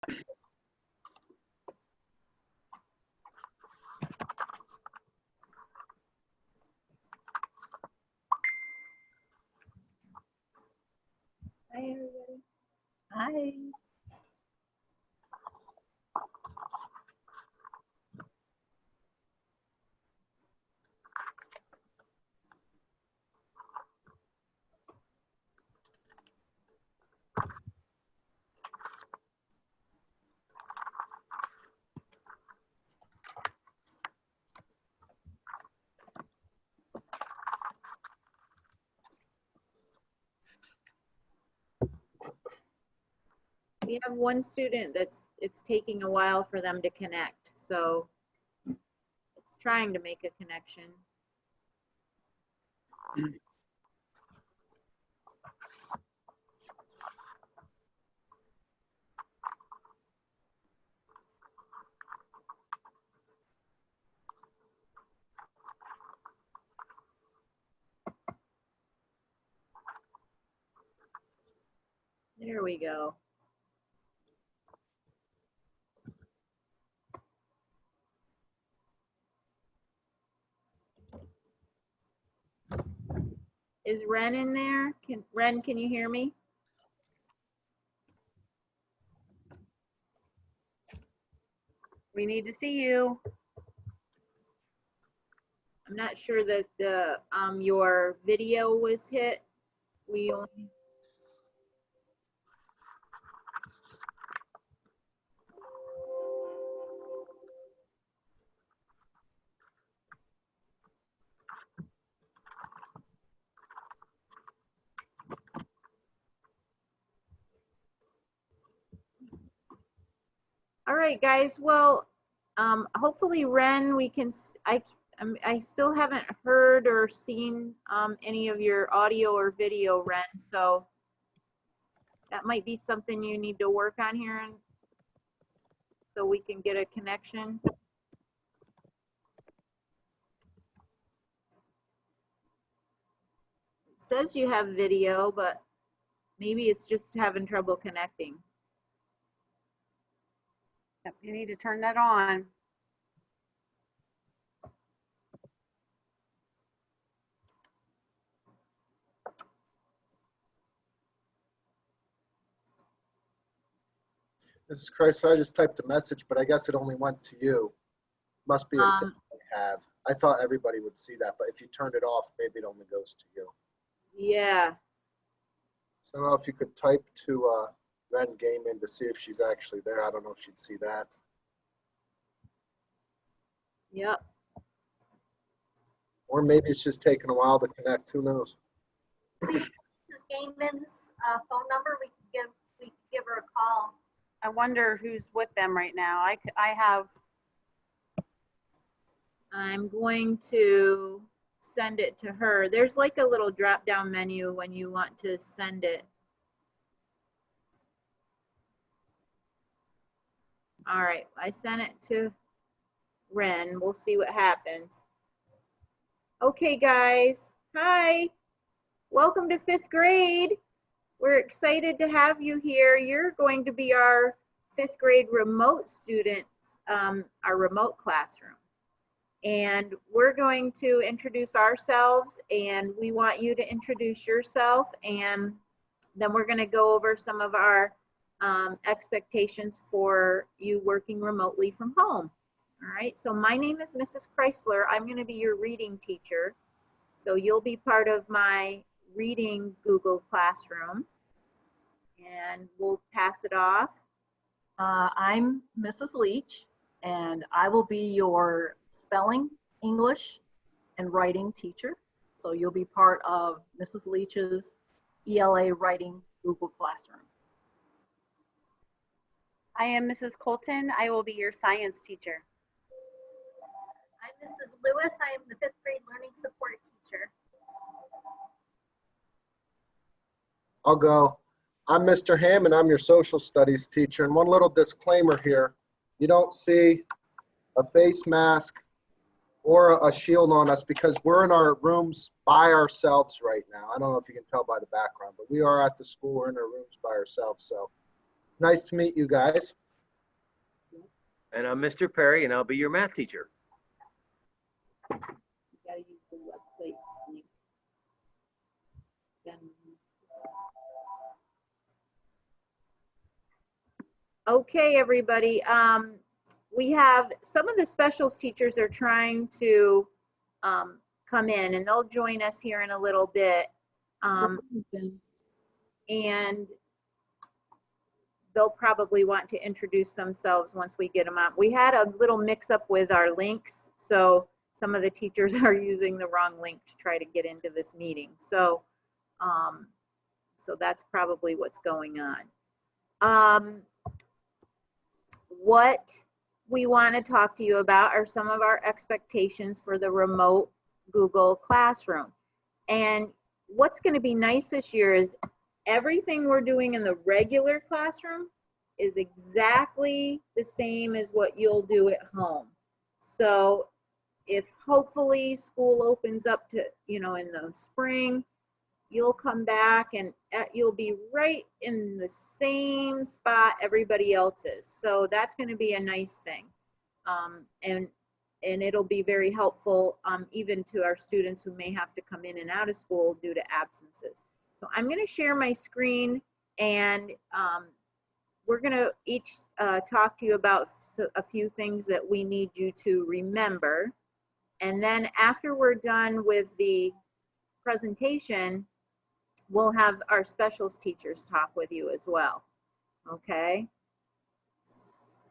Hi, everybody. Hi. We have one student it's taking a while for them to connect, so it's trying to make a connection. There we go. Is Ren in there? Ren, can you hear me? We need to see you. I'm not sure that the your video was hit. We only All right, guys. Well, hopefully, Ren, we can. I still haven't heard or seen any of your audio or video, Ren. So that might be something you need to work on here, and so we can get a connection. It says you have video, but maybe it's just having trouble connecting. Yep, you need to turn that on. Mrs. Chrysler, I just typed a message, but I guess it only went to you. Must be a setting I have. I thought everybody would see that, but if you turned it off, maybe it only goes to you. Yeah. So I don't know if you could type to Ren Gaiman to see if she's actually there. I don't know if she'd see that. Yep. Or maybe it's just taking a while to connect. Who knows? This is Gaiman's phone number. We can give her a call. I wonder who's with them right now. I have. I'm going to send it to her. There's like a little drop down menu when you want to send it. All right, I sent it to Ren. We'll see what happens. Okay, guys. Hi. Welcome to 5th grade. We're excited to have you here. You're going to be our 5th grade remote students, our remote classroom. And we're going to introduce ourselves, and we want you to introduce yourself, and then we're going to go over some of our expectations for you working remotely from home. All right, so my name is Mrs. Chrysler. I'm going to be your reading teacher. So you'll be part of my reading Google Classroom, and we'll pass it off. I'm Mrs. Leach, and I will be your spelling, English, and writing teacher. So you'll be part of Mrs. Leach's ELA writing Google Classroom. I am Mrs. Colton. I will be your science teacher. I'm Mrs. Lewis. I am the 5th grade learning support teacher. I'll go. I'm Mr. Hammond. I'm your social studies teacher. And one little disclaimer here. You don't see a face mask or a shield on us because we're in our rooms by ourselves right now. I don't know if you can tell by the background, but we are at the school. We're in our rooms by ourselves. So nice to meet you guys. And I'm Mr. Perry, and I'll be your math teacher. You gotta use the website link. Then- Okay, everybody. We have some of the specials teachers are trying to come in, and they'll join us here in a little bit. And they'll probably want to introduce themselves once we get them up. We had a little mix up with our links, so some of the teachers are using the wrong link to try to get into this meeting. So, so that's probably what's going on. What we want to talk to you about are some of our expectations for the remote Google Classroom. And what's going to be nice this year is everything we're doing in the regular classroom is exactly the same as what you'll do at home. So if hopefully school opens up to, in the spring, you'll come back and you'll be right in the same spot everybody else is. So that's going to be a nice thing. And it'll be very helpful even to our students who may have to come in and out of school due to absences. So I'm going to share my screen, and we're going to each talk to you about a few things that we need you to remember. And then after we're done with the presentation, we'll have our specials teachers talk with you as well. Okay?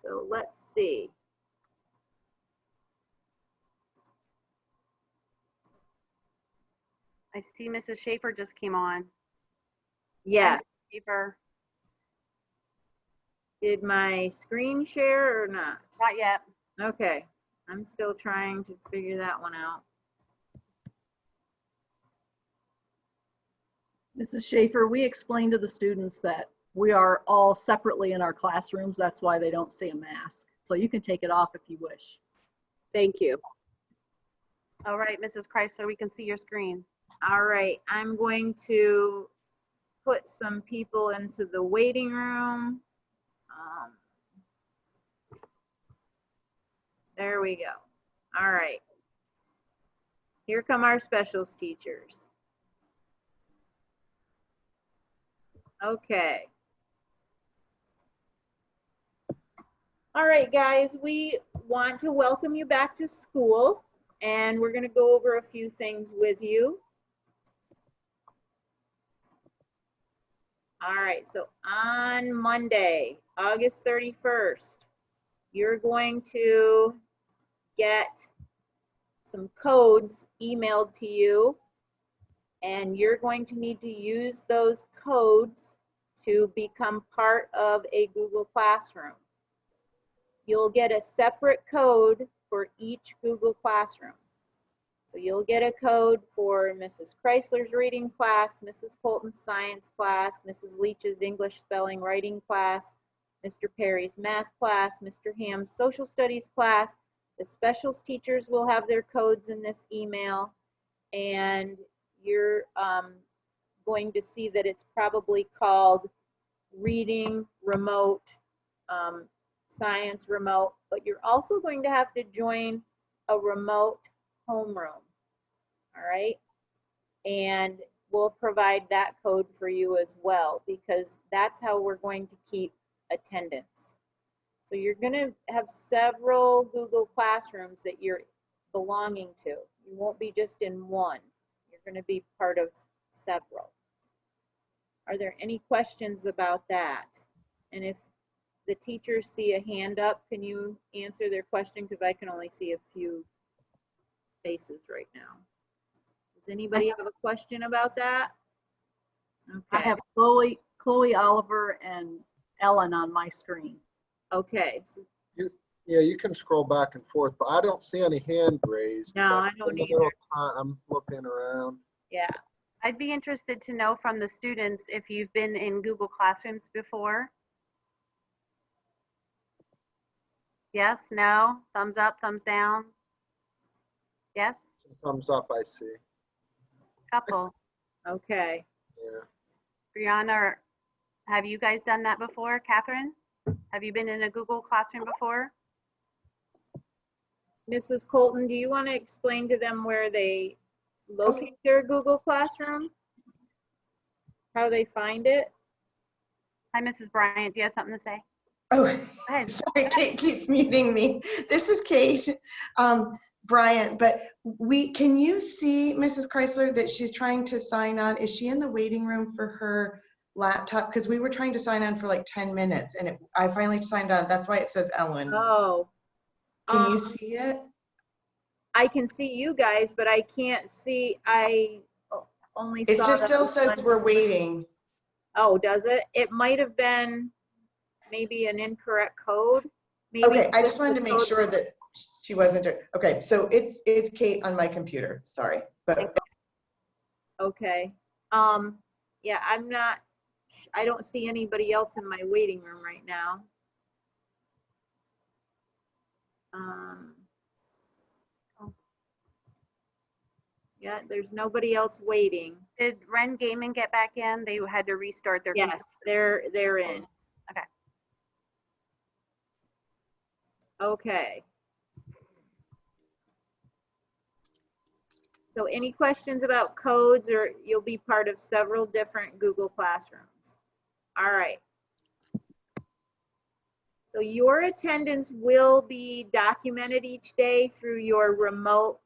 So let's see. I see Mrs. Schaefer just came on. Yeah. Schaefer. Did my screen share or not? Not yet. Okay. I'm still trying to figure that one out. Mrs. Schaefer, we explained to the students that we are all separately in our classrooms. That's why they don't see a mask. So you can take it off if you wish. Thank you. All right, Mrs. Chrysler, we can see your screen. All right. I'm going to put some people into the waiting room. There we go. All right. Here come our specials teachers. Okay. All right, guys, we want to welcome you back to school, and we're going to go over a few things with you. All right, so on Monday, August 31st, you're going to get some codes emailed to you, and you're going to need to use those codes to become part of a Google Classroom. You'll get a separate code for each Google Classroom. So you'll get a code for Mrs. Chrysler's reading class, Mrs. Colton's science class, Mrs. Leach's English spelling writing class, Mr. Perry's math class, Mr. Ham's social studies class. The specials teachers will have their codes in this email, and you're going to see that it's probably called reading remote, science remote, but you're also going to have to join a remote homeroom. All right, and we'll provide that code for you as well, because that's how we're going to keep attendance. So you're going to have several Google Classrooms that you're belonging to. You won't be just in one. You're going to be part of several. Are there any questions about that? And if the teachers see a hand up, can you answer their question? Because I can only see a few faces right now. Does anybody have a question about that? Okay. I have Chloe, Oliver, and Ellen on my screen. Okay. Yeah, you can scroll back and forth, but I don't see any hand raised. No, I don't In the either. middle of time, I'm looking around. Yeah. I'd be interested to know from the students if you've been in Google Classrooms before. Yes, no, thumbs up, thumbs down. Yes, Thumbs up, I see. couple. Okay. Yeah. Brianna, have you guys done that before? Catherine, have you been in a Google Classroom before? Mrs. Colton, do you want to explain to them where they locate their Google Classroom? How they find it? Hi, Mrs. Bryant. Do you have something to say? Oh, Go ahead. sorry, Kate keeps muting me. This is Kate Bryant, but can you see Mrs. Chrysler that she's trying to sign on? Is she in the waiting room for her laptop? Because we were trying to sign on for like 10 minutes and I finally signed on. That's why it says Ellen. Oh. Can you see it? I can see you guys, but I can't see, I only It saw just the still says one. we're waiting. Oh, does it? It might have been maybe an incorrect code. Maybe Okay, I just wanted to the make code- sure that she wasn't. Okay, so it's Kate on my computer. Sorry, but Okay. Yeah, I don't see anybody else in my waiting room right now. Yeah, there's nobody else waiting. Did Ren Gaming get back in? They had to restart their Yes, they're in. Okay. Okay. So any questions about codes, or you'll be part of several different Google Classrooms? All right. So your attendance will be documented each day through your remote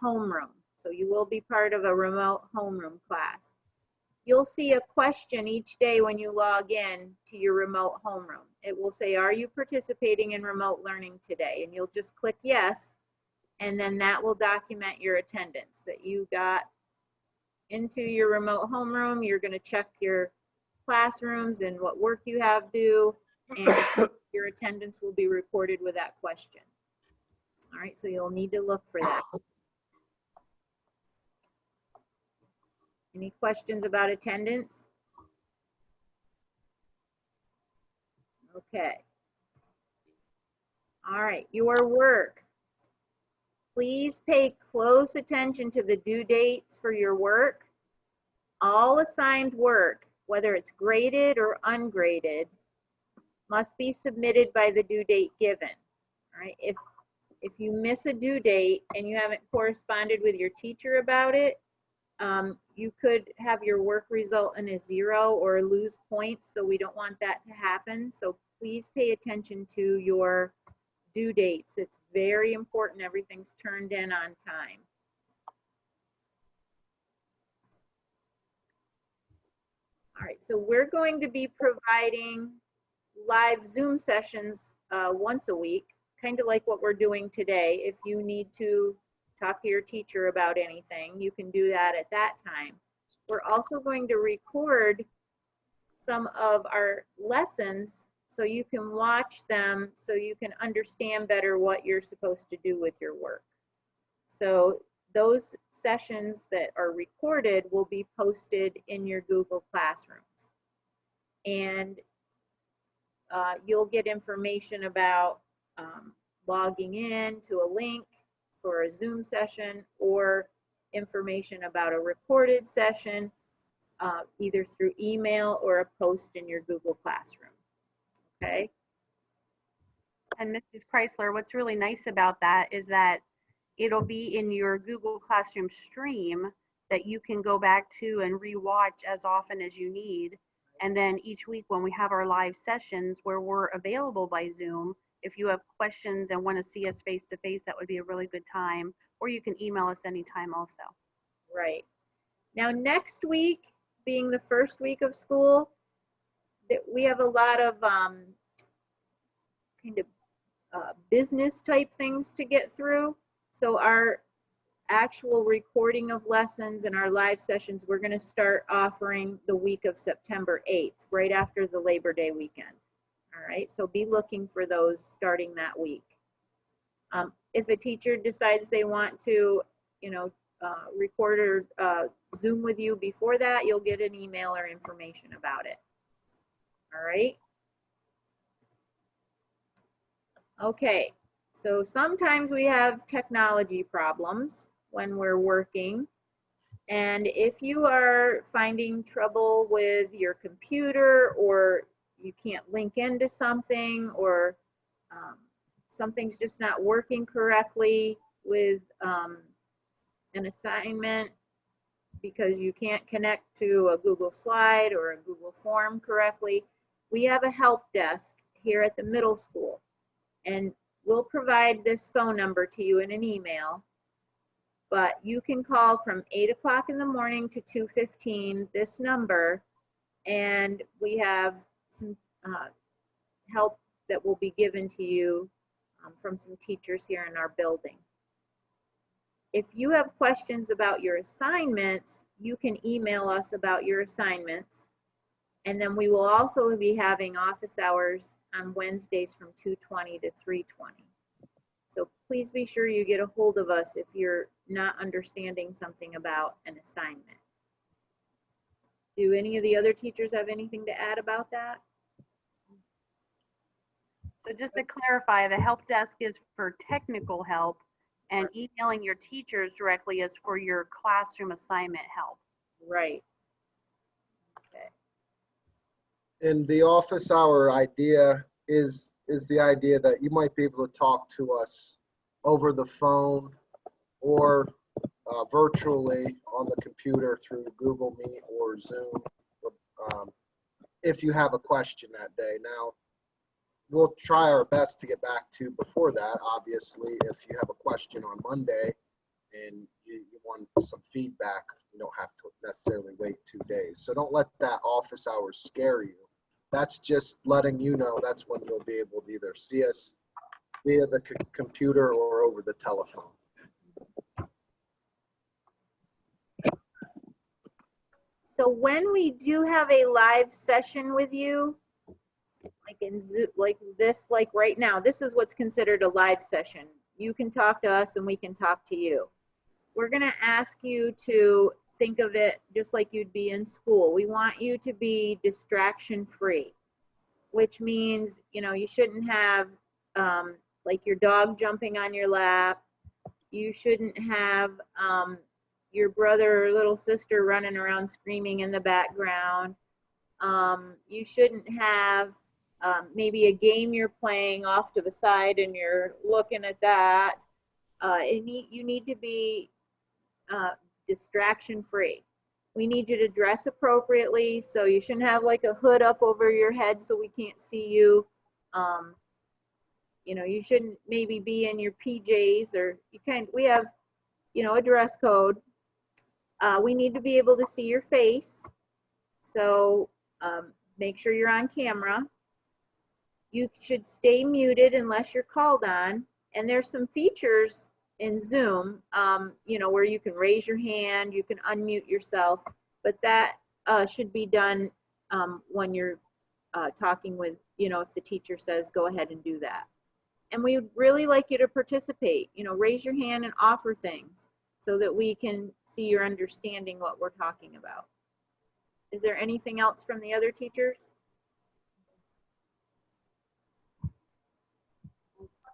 homeroom. So you will be part of a remote homeroom class. You'll see a question each day when you log in to your remote homeroom. It will say, are you participating in remote learning today? And you'll just click yes, and then that will document your attendance, that you got into your remote homeroom. You're going to check your classrooms and what work you have due, and your attendance will be recorded with that question. All right, so you'll need to look for that. Any questions about attendance? Okay. All right, your work. Please pay close attention to the due dates for your work. All assigned work, whether it's graded or ungraded, must be submitted by the due date given. All right, if you miss a due date and you haven't corresponded with your teacher about it, you could have your work result in a 0 or lose points, so we don't want that to happen. So please pay attention to your due dates. It's very important everything's turned in on time. All right, so we're going to be providing live Zoom sessions once a week, kind of like what we're doing today. If you need to talk to your teacher about anything, you can do that at that time. We're also going to record some of our lessons so you can watch them, so you can understand better what you're supposed to do with your work. So those sessions that are recorded will be posted in your Google Classrooms. And you'll get information about logging in to a link for a Zoom session, or information about a recorded session, either through email or a post in your Google Classroom. Okay? And Mrs. Chrysler, what's really nice about that is that it'll be in your Google Classroom stream that you can go back to and rewatch as often as you need. And then each week when we have our live sessions where we're available by Zoom, if you have questions and want to see us face to face, that would be a really good time. Or you can email us anytime also. Right. Now next week, being the first week of school, we have a lot of kind of business type things to get through. So our actual recording of lessons and our live sessions, we're going to start offering the week of September 8th, right after the Labor Day weekend. All right, so be looking for those starting that week. If a teacher decides they want to, record or Zoom with you before that, you'll get an email or information about it. All right. Okay, so sometimes we have technology problems when we're working. And if you are finding trouble with your computer, or you can't link into something, or something's just not working correctly with an assignment because you can't connect to a Google slide or a Google form correctly, we have a help desk here at the middle school. And we'll provide this phone number to you in an email. But you can call from 8 o'clock in the morning to 2:15, this number, and we have some help that will be given to you from some teachers here in our building. If you have questions about your assignments, you can email us about your assignments. And then we will also be having office hours on Wednesdays from 2:20 to 3:20. So please be sure you get a hold of us if you're not understanding something about an assignment. Do any of the other teachers have anything to add about that? So just to clarify, the help desk is for technical help, and emailing your teachers directly is for your classroom assignment help. Right. And the office hour idea is the idea that you might be able to talk to us over the phone or virtually on the computer through Google Meet or Zoom if you have a question that day. Now, we'll try our best to get back to you before that. Obviously, if you have a question on Monday and you want some feedback, you don't have to necessarily wait 2 days. So don't let that office hours scare you. That's just letting you know that's when you'll be able to either see us via the computer or over the telephone. So when we do have a live session with you, like in Zoom, like this, like right now, this is what's considered a live session. You can talk to us and we can talk to you. We're gonna ask you to think of it just like you'd be in school. We want you to be distraction free, which means, you know, you shouldn't have like your dog jumping on your lap. You shouldn't have your brother or little sister running around screaming in the background. You shouldn't have maybe a game you're playing off to the side and you're looking at that. You need to be distraction free. We need you to dress appropriately, so you shouldn't have like a hood up over your head so we can't see you. You know, you shouldn't maybe be in your PJs, or we have, you know, a dress code. We need to be able to see your face, so make sure you're on camera. You should stay muted unless you're called on, and there's some features in Zoom, you know, where you can raise your hand, you can unmute yourself, but that should be done when you're talking with, you know, if the teacher says go ahead and do that. And we would really like you to participate, you know, raise your hand and offer things so that we can see you're understanding what we're talking about. Is there anything else from the other teachers?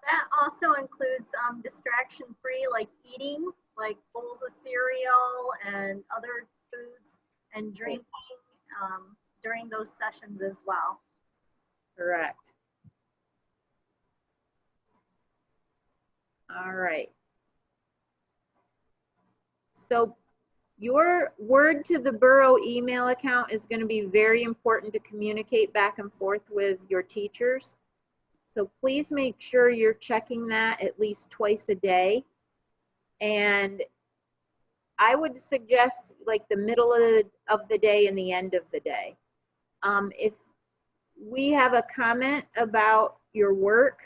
That also includes distraction-free, like eating, like bowls of cereal and other foods, and drinking during those sessions as well. Correct. All right. So your word to the borough email account is going to be very important to communicate back and forth with your teachers. So please make sure you're checking that at least twice a day. And I would suggest like the middle of the day and the end of the day. If we have a comment about your work,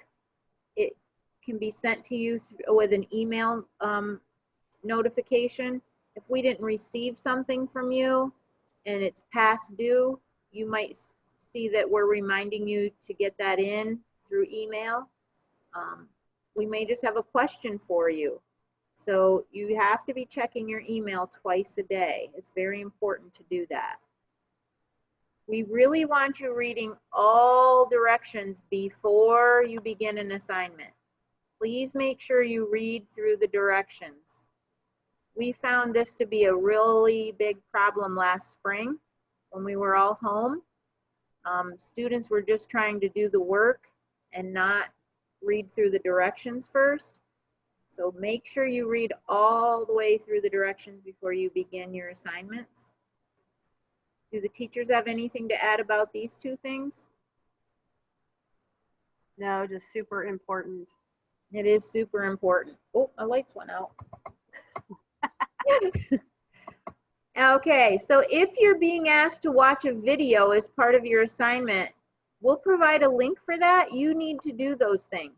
it can be sent to you with an email notification. If we didn't receive something from you and it's past due, you might see that we're reminding you to get that in through email. We may just have a question for you. So you have to be checking your email twice a day. It's very important to do that. We really want you reading all directions before you begin an assignment. Please make sure you read through the directions. We found this to be a really big problem last spring when we were all home. Students were just trying to do the work and not read through the directions first. So make sure you read all the way through the directions before you begin your assignments. Do the teachers have anything to add about these two things? No, just super important. It is super important. Oh, my lights went out. Okay, so if you're being asked to watch a video as part of your assignment, we'll provide a link for that. You need to do those things.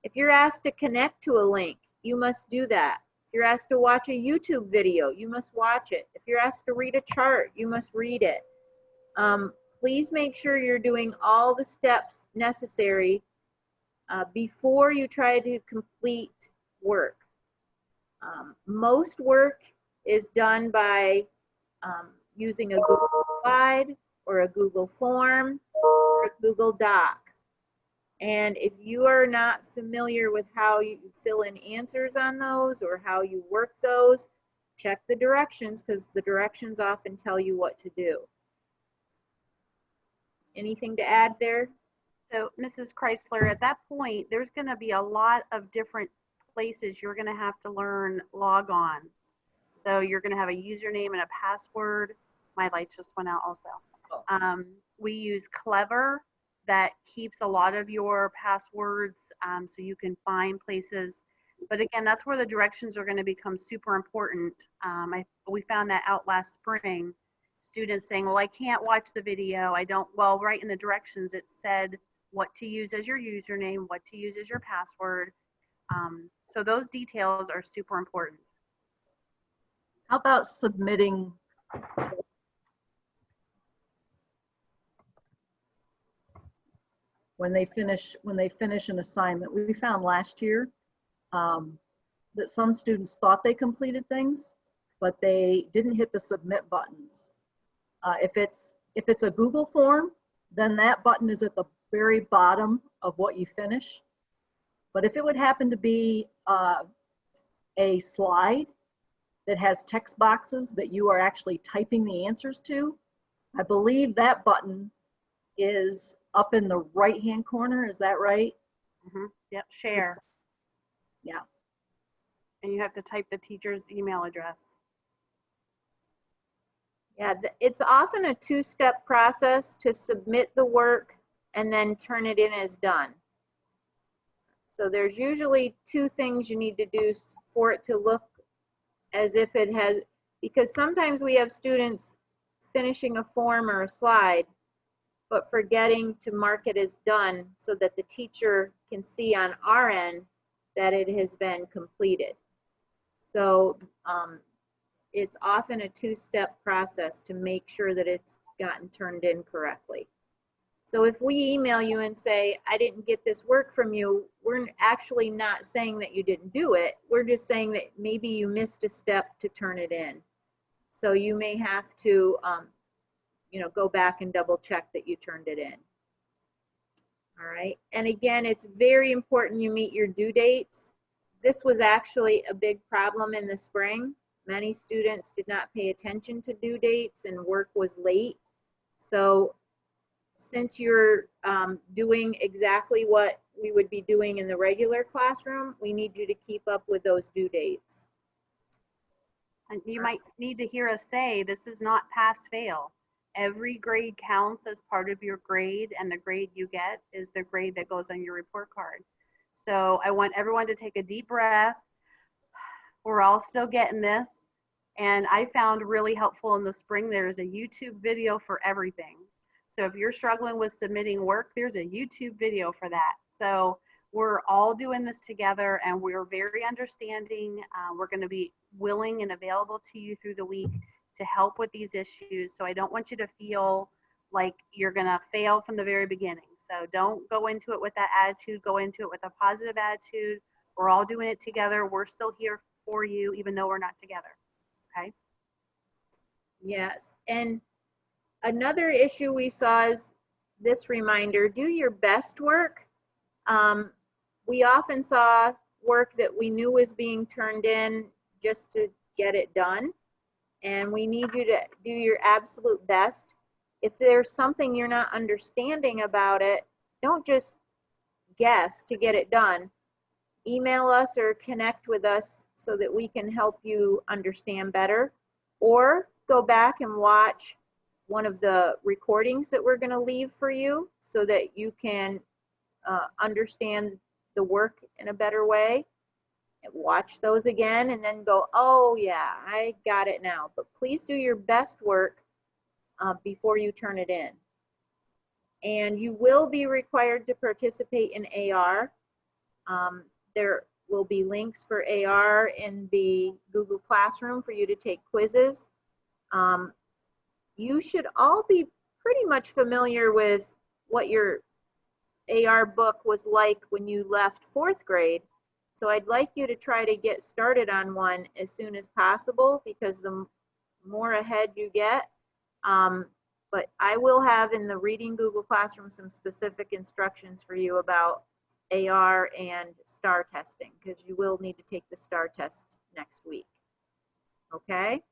If you're asked to connect to a link, you must do that. If you're asked to watch a YouTube video, you must watch it. If you're asked to read a chart, you must read it. Please make sure you're doing all the steps necessary before you try to complete work. Most work is done by using a Google Slide or a Google Form or a Google Doc. And if you are not familiar with how you fill in answers on those or how you work those, check the directions, because the directions often tell you what to do. Anything to add there? So Mrs. Chrysler, at that point, there's going to be a lot of different places you're going to have to learn logons. So you're going to have a username and a password. My lights just went out also. We use Clever that keeps a lot of your passwords so you can find places. But again, that's where the directions are going to become super important. We found that out last spring. Students saying, well, I can't watch the video. I don't, well, right in the directions, it said what to use as your username, what to use as your password. So those details are super important. How about submitting? When they finish an assignment, we found last year that some students thought they completed things, but they didn't hit the submit buttons. If it's a Google form, then that button is at the very bottom of what you finish. But if it would happen to be a slide that has text boxes that you are actually typing the answers to, I believe that button is up in the right-hand corner. Is that right? Mm-hmm. Yep, share. Yeah. And you have to type the teacher's email address. Yeah, it's often a two-step process to submit the work and then turn it in as done. So there's usually two things you need to do for it to look as if it has, because sometimes we have students finishing a form or a slide, but forgetting to mark it as done so that the teacher can see on our end that it has been completed. So it's often a two-step process to make sure that it's gotten turned in correctly. So if we email you and say, I didn't get this work from you, we're actually not saying that you didn't do it. We're just saying that maybe you missed a step to turn it in. So you may have to go back and double check that you turned it in. All right. And again, it's very important you meet your due dates. This was actually a big problem in the spring. Many students did not pay attention to due dates and work was late. So since you're doing exactly what we would be doing in the regular classroom, we need you to keep up with those due dates. And you might need to hear us say, this is not pass-fail. Every grade counts as part of your grade, and the grade you get is the grade that goes on your report card. So I want everyone to take a deep breath. We're all still getting this. And I found really helpful in the spring, there's a YouTube video for everything. So if you're struggling with submitting work, there's a YouTube video for that. So we're all doing this together and we're very understanding. We're going to be willing and available to you through the week to help with these issues. So I don't want you to feel like you're going to fail from the very beginning. So don't go into it with that attitude. Go into it with a positive attitude. We're all doing it together. We're still here for you, even though we're not together. Okay? Yes. And another issue we saw is this reminder, do your best work. We often saw work that we knew was being turned in just to get it done. And we need you to do your absolute best. If there's something you're not understanding about it, don't just guess to get it done, email us or connect with us so that we can help you understand better, or go back and watch one of the recordings that we're going to leave for you so that you can understand the work in a better way. Watch those again and then go, oh yeah, I got it now. But please do your best work before you turn it in. And you will be required to participate in AR. There will be links for AR in the Google Classroom for you to take quizzes. You should all be pretty much familiar with what your AR book was like when you left 4th grade. So I'd like you to try to get started on one as soon as possible, because the more ahead you get, but I will have in the Reading Google Classroom some specific instructions for you about AR and STAR testing, because you will need to take the STAR test next week. Okay?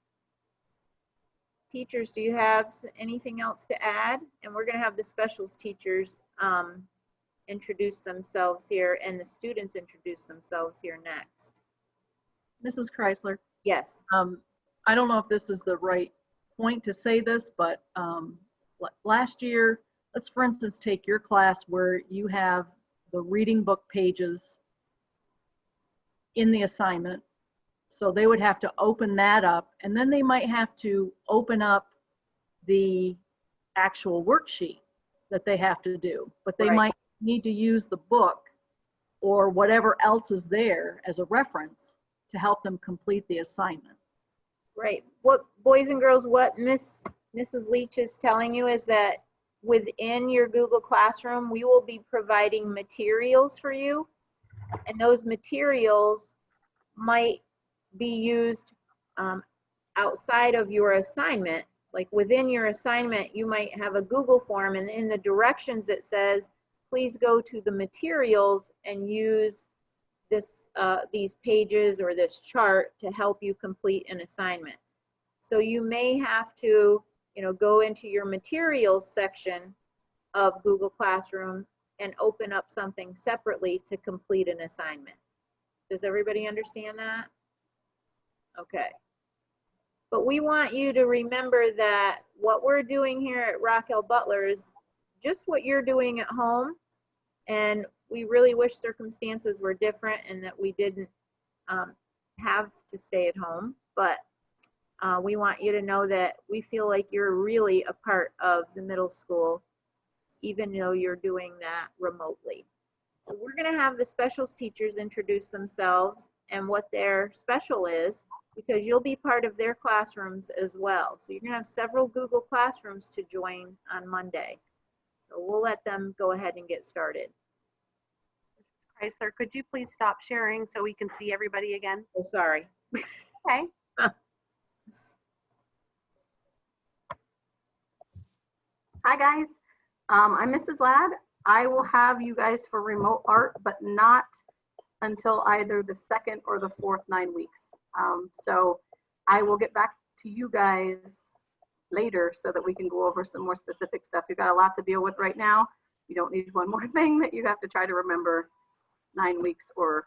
Teachers, do you have anything else to add? And we're going to have the specials teachers introduce themselves here, and the students introduce themselves here next. Mrs. Chrysler, Yes. I don't know if this is the right point to say this, but last year, let's for instance take your class where you have the reading book pages in the assignment. So they would have to open that up, and then they might have to open up the actual worksheet that they have to do, but they might need to use the book or whatever else is there as a reference to help them complete the assignment. Right. What, boys and girls, what Mrs. Leach is telling you is that within your Google Classroom, we will be providing materials for you, and those materials might be used outside of your assignment. Like within your assignment, you might have a Google form, and in the directions it says, please go to the materials and use this, these pages or this chart to help you complete an assignment. So you may have to, go into your materials section of Google Classroom and open up something separately to complete an assignment. Does everybody understand that? Okay. But we want you to remember that what we're doing here at Raquel Butler is just what you're doing at home. And we really wish circumstances were different and that we didn't have to stay at home. But we want you to know that we feel like you're really a part of the middle school, even though you're doing that remotely. So we're going to have the specials teachers introduce themselves and what their special is, because you'll be part of their classrooms as well. So you're going to have several Google Classrooms to join on Monday. So we'll let them go ahead and get started. Mrs. Chrysler, could you please stop sharing so we can see everybody again? Oh, sorry. Okay. Hi guys, I'm Mrs. Ladd. I will have you guys for remote art, but not until either the 2nd or the 4th 9 weeks. So I will get back to you guys later so that we can go over some more specific stuff. You've got a lot to deal with right now. You don't need one more thing that you have to try to remember 9 weeks or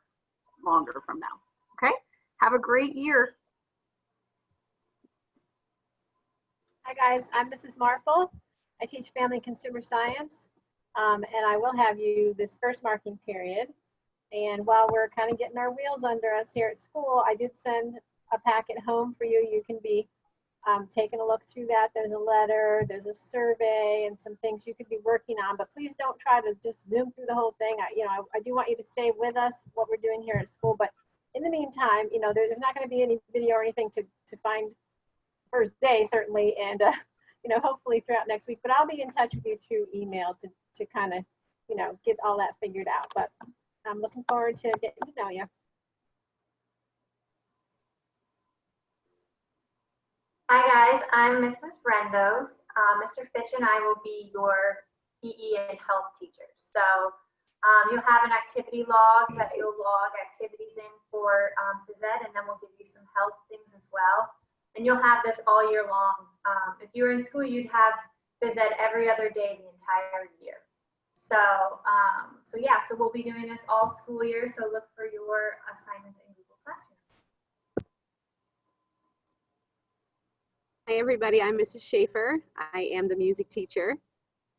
longer from now. Okay, have a great year. Hi guys, I'm Mrs. Marple. I teach family and consumer science, and I will have you this first marking period. And while we're kind of getting our wheels under us here at school, I did send a packet home for you. You can be taking a look through that. There's a letter, there's a survey, and some things you could be working on. But please don't try to just zoom through the whole thing. I do want you to stay with us, what we're doing here at school. But in the meantime, there's not going to be any video or anything to find first day, certainly, and hopefully throughout next week. But I'll be in touch with you through email to kind of, get all that figured out. But I'm looking forward to getting to know you. Hi guys, I'm Mrs. Rendos. Mr. Fitch and I will be your PE and health teachers. So you'll have an activity log that you'll log activities in for phys ed, and then we'll give you some health things as well. And you'll have this all year long. If you were in school, you'd have phys ed every other day the entire year. So, so yeah, so we'll be doing this all school year. So look for your assignments in Google Classroom. Hi everybody, I'm Mrs. Schaefer. I am the music teacher.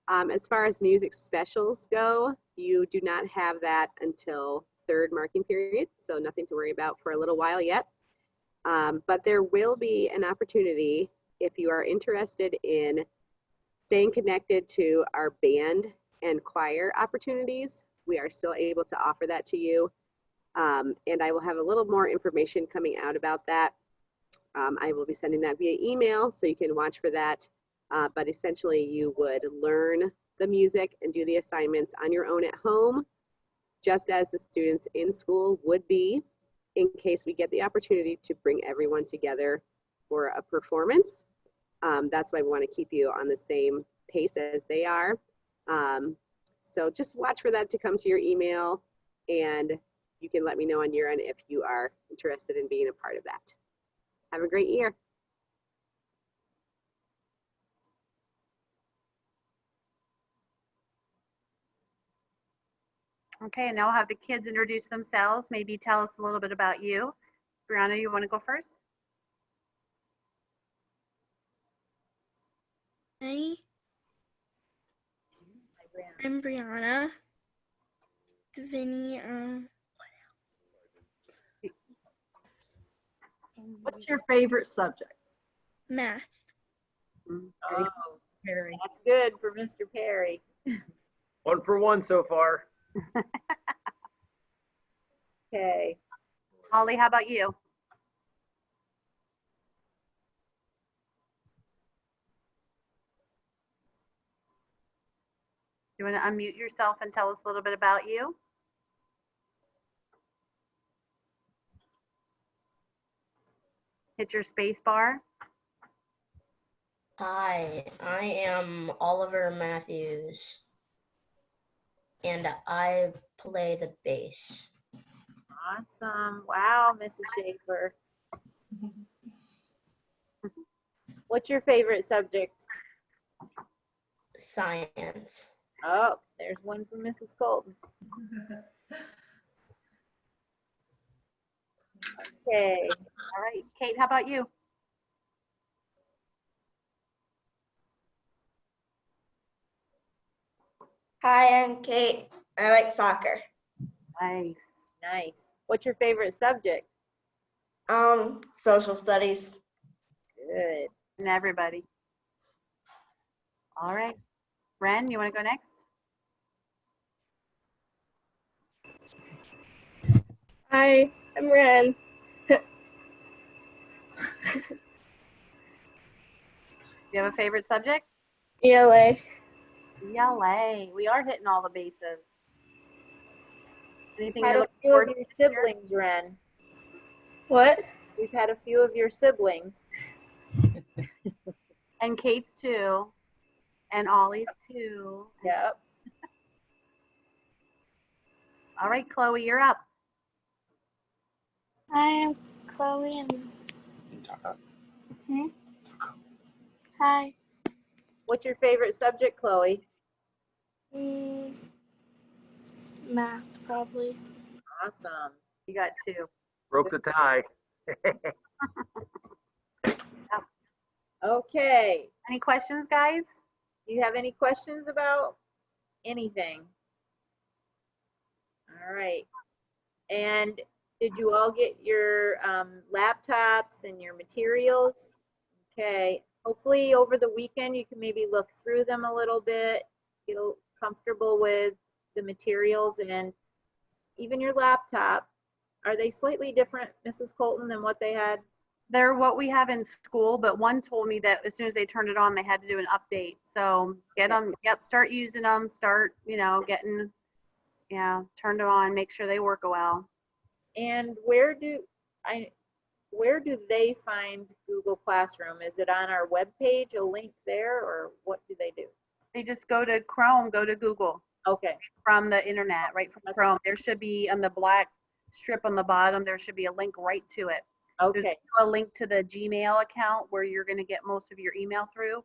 As far as music specials go, you do not have that until third marking period, so nothing to worry about for a little while yet. But there will be an opportunity if you are interested in staying connected to our band and choir opportunities. We are still able to offer that to you. And I will have a little more information coming out about that. I will be sending that via email, so you can watch for that. But essentially, you would learn the music and do the assignments on your own at home, just as the students in school would be, in case we get the opportunity to bring everyone together for a performance. That's why we want to keep you on the same pace as they are. So just watch for that to come to your email, and you can let me know on your end if you are interested in being a part of that. Have a great year. Okay, and now we'll have the kids introduce themselves. Maybe tell us a little bit about you. Brianna, you want to go first? Hi, I'm Brianna. Vinny, What's your favorite subject? math. Oh, Perry. That's good for Mr. Perry. 1 for 1 so far. Okay. Holly, how about you? You want to unmute yourself and tell us a little bit about you? Hit your space bar. Hi, I am Oliver Matthews, and I play the bass. Awesome. Wow, Mrs. Schaefer. What's your favorite subject? Science. Oh, there's one from Mrs. Colton. Okay. All right, Kate, how about you? Hi, I'm Kate. I like soccer. Nice. Nice. What's your favorite subject? Social studies. Good. And everybody. All right. Ren, you want to go next? Hi, I'm Ren. You have a favorite subject? ELA. ELA. We are hitting all the bases. Anything Had you're a looking few forward of to your this year? siblings, Ren. What? We've had a few of your siblings. And Kate's too. And Ollie's too. Yep. All right, Chloe, you're up. Hi, I'm Chloe and Hi. What's your favorite subject, Chloe? Math, probably. Awesome. You got 2. Broke the tie. Okay. Any questions, guys? Do you have any questions about anything? All right. And did you all get your laptops and your materials? Okay. Hopefully over the weekend you can maybe look through them a little bit, get comfortable with the materials and even your laptop. Are they slightly different, Mrs. Colton, than what they had? They're what we have in school, but one told me that as soon as they turned it on, they had to do an update. So get them, start using them, start, getting, turned them on, make sure they work well. And where do they find Google Classroom? Is it on our webpage, a link there, or what do they do? They just go to Chrome, go to Google. Okay. From the internet, right from Chrome. There should be on the black strip on the bottom, there should be a link right to it. Okay. There's a link to the Gmail account where you're going to get most of your email through.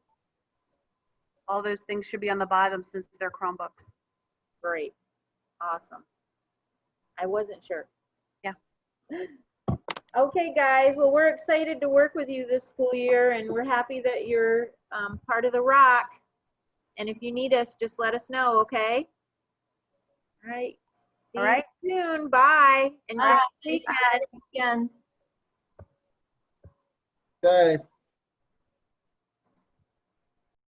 All those things should be on the bottom since they're Chromebooks. Great. Awesome. I wasn't sure. Yeah. Okay, guys. Well, we're excited to work with you this school year, and we're happy that you're part of the Rock. And if you need us, just let us know, okay? All right. See All right. you soon. Bye. Enjoy the weekend. Weekend. Okay.